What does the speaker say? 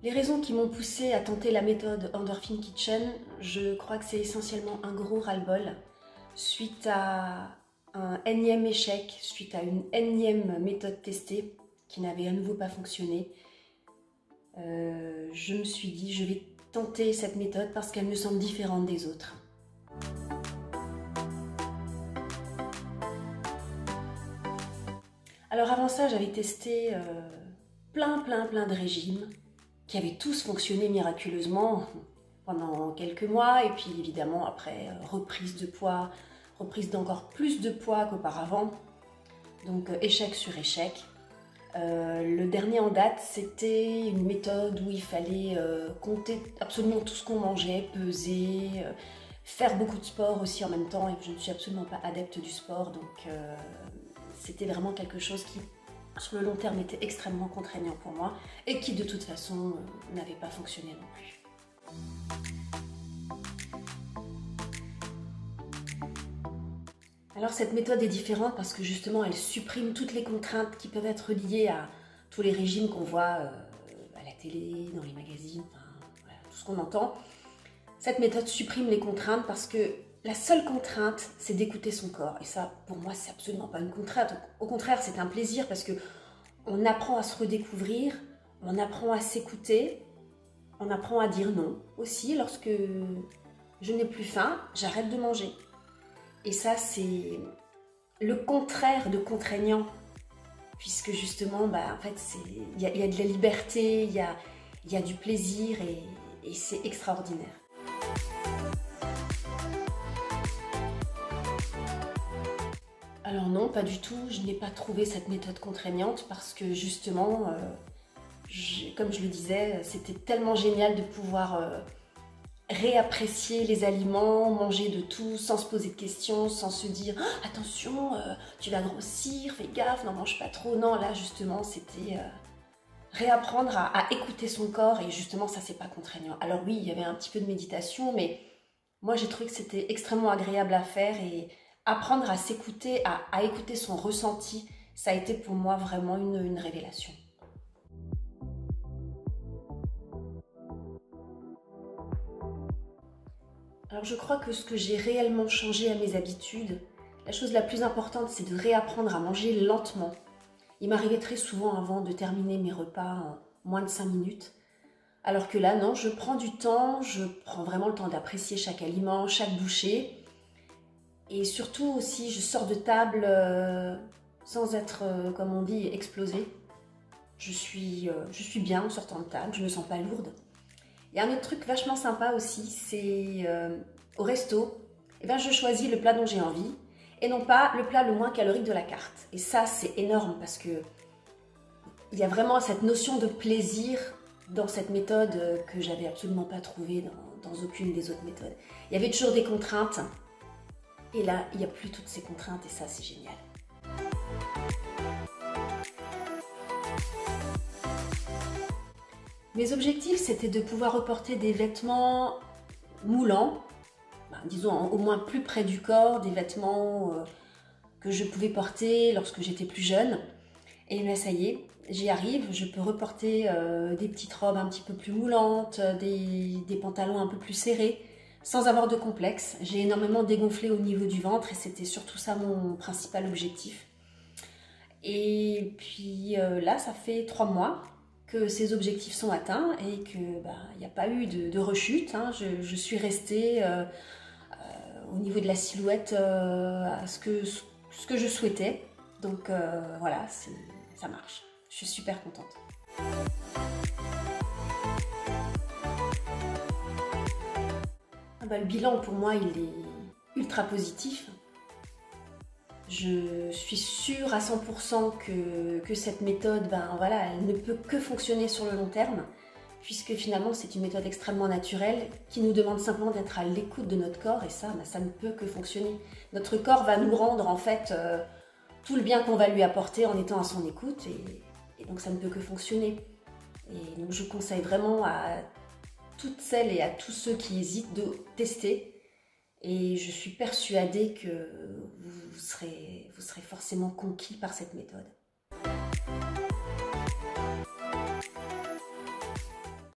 Les raisons qui m'ont poussée à tenter la méthode Endorphin Kitchen, je crois que c'est essentiellement un gros ras-le-bol suite à un énième échec, suite à une énième méthode testée qui n'avait à nouveau pas fonctionné. Je me suis dit, je vais tenter cette méthode parce qu'elle me semble différente des autres. Alors avant ça, j'avais testé plein de régimes qui avaient tous fonctionné miraculeusement pendant quelques mois, et puis évidemment après reprise de poids, reprise d'encore plus de poids qu'auparavant, donc échec sur échec. Le dernier en date, c'était une méthode où il fallait compter absolument tout ce qu'on mangeait, peser, faire beaucoup de sport aussi en même temps, et je ne suis absolument pas adepte du sport, donc c'était vraiment quelque chose qui, sur le long terme, était extrêmement contraignant pour moi et qui, de toute façon, n'avait pas fonctionné non plus. Alors cette méthode est différente parce que justement, elle supprime toutes les contraintes qui peuvent être liées à tous les régimes qu'on voit à la télé, dans les magazines, enfin, voilà, tout ce qu'on entend. Cette méthode supprime les contraintes parce que la seule contrainte, c'est d'écouter son corps. Et ça, pour moi, c'est absolument pas une contrainte. Au contraire, c'est un plaisir parce que on apprend à se redécouvrir, on apprend à s'écouter, on apprend à dire non aussi. Lorsque je n'ai plus faim, j'arrête de manger. Et ça, c'est le contraire de contraignant, puisque justement, en fait, il y a de la liberté, il y a du plaisir et c'est extraordinaire. Alors non, pas du tout, je n'ai pas trouvé cette méthode contraignante parce que justement, comme je le disais, c'était tellement génial de pouvoir réapprécier les aliments, manger de tout sans se poser de questions, sans se dire oh, attention, tu vas grossir, fais gaffe, n'en mange pas trop. Non, là justement, c'était réapprendre à écouter son corps et justement, ça c'est pas contraignant. Alors oui, il y avait un petit peu de méditation, mais moi j'ai trouvé que c'était extrêmement agréable à faire et apprendre à s'écouter, à écouter son ressenti, ça a été pour moi vraiment une révélation. Alors je crois que ce que j'ai réellement changé à mes habitudes, la chose la plus importante, c'est de réapprendre à manger lentement. Il m'arrivait très souvent avant de terminer mes repas en moins de 5 minutes. Alors que là, non, je prends du temps, je prends vraiment le temps d'apprécier chaque aliment, chaque bouchée. Et surtout aussi, je sors de table sans être, comme on dit, explosée. Je suis bien en sortant de table, je ne me sens pas lourde. Il y a un autre truc vachement sympa aussi, c'est au resto, je choisis le plat dont j'ai envie et non pas le plat le moins calorique de la carte. Et ça, c'est énorme parce que il y a vraiment cette notion de plaisir dans cette méthode que j'avais absolument pas trouvée dans aucune des autres méthodes. Il y avait toujours des contraintes. Et là, il n'y a plus toutes ces contraintes et ça, c'est génial. Mes objectifs, c'était de pouvoir reporter des vêtements moulants, disons au moins plus près du corps, des vêtements que je pouvais porter lorsque j'étais plus jeune. Et là, ça y est, j'y arrive, je peux reporter des petites robes un petit peu plus moulantes, des pantalons un peu plus serrés, sans avoir de complexe. J'ai énormément dégonflé au niveau du ventre et c'était surtout ça mon principal objectif. Et puis là, ça fait 3 mois que ces objectifs sont atteints et que il n'y a pas eu de rechute. Hein. Je suis restée au niveau de la silhouette à ce que je souhaitais. Donc voilà, ça marche. Je suis super contente. Le bilan pour moi il est ultra positif. Je suis sûre à 100% que cette méthode, elle ne peut que fonctionner sur le long terme, puisque finalement c'est une méthode extrêmement naturelle qui nous demande simplement d'être à l'écoute de notre corps et ça ne peut que fonctionner. Notre corps va nous rendre en fait tout le bien qu'on va lui apporter en étant à son écoute et donc ça ne peut que fonctionner. Et donc je conseille vraiment à toutes celles et à tous ceux qui hésitent de tester. Et je suis persuadée que vous serez forcément conquis par cette méthode.